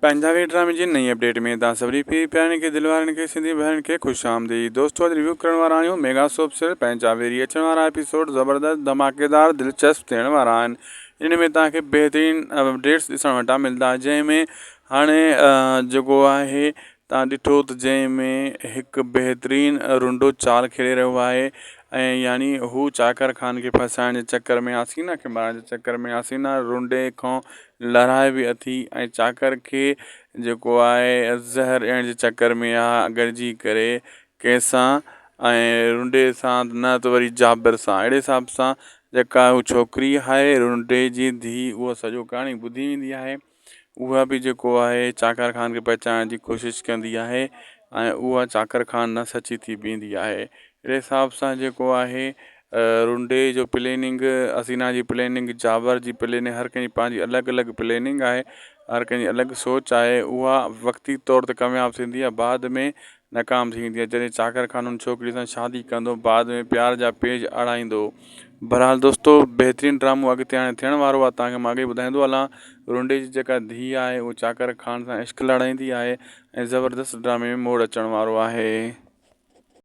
पंजाबी ड्रामे जी नई अपडेट में तव्हां सभिनी पीउ प्यारनि खे दिलवारनि खे सिंधी भेण खे ख़ुशि आमदीद। दोस्तों अॼु रिव्यू करण वारा आहियूं मेगा सोप सीरियल पंजाबी अचण वारा एपिसोड ज़बरदस्त धमाकेदार दिलचस्प थियण वारा आहिनि। इन में तव्हांखे बहितरीन अपडेट्स ॾिसण वटां मिलंदा जंहिंमें हाणे जेको आहे तव्हां ॾिठो त जंहिंमें हिकु बहितरीन रुंडो चाल खेॾे रहियो आहे ऐं यानी हू चाकर खान खे फसाइण जे चकर में हसीना खे मारण जे चकर में हसीना रुंडे खां लड़ाए बि अथी ऐं चाकर खे जेको आहे ज़हर ॾियण जे चकर में गॾिजी करे कंहिंसां ऐं रुंडे सां न त वरी जाबिर सां अहिड़े हिसाब सां जेका हू छोकिरी आहे रुंडे जी धीउ उहा सॼो कहाणी ॿुधी वेंदी आहे। उहा बि जेको आहे चाकर खान खे बचाइण जी कोशिशि कंदी आहे ऐं उहा चाकर खान न सची थी बीहंदी आहे। अहिड़े हिसाब सां जेको आहे रुंडे जो प्लेनिंग हसीना जी प्लेनिंग जाबर जी प्लेनिंग हर कंहिंजी पंहिंजी अलॻि अलॻि प्लेनिंग आहे हर कंहिंजी अलॻि सोच आहे। उहा वक़्ती तौर ते कामयाबु थींदी आहे बाद में नाकाम थी वेंदी आहे जॾहिं चाकर खान उन छोकिरी सां शादी कंदो बाद में प्यार जा पेज अड़ाईंदो। बहरहाल दोस्तों बहितरीनु ड्रामो अॻिते हाणे थियण वारो आहे तव्हांखे मां अॻे ॿुधाईंदो हलां। रुंडे जी जेका धीउ आहे उहा चाकर खान सां इश्क लड़ाईंदी आहे ऐं ज़बरदस्त ड्रामे में मोड़ अचण वारो आहे।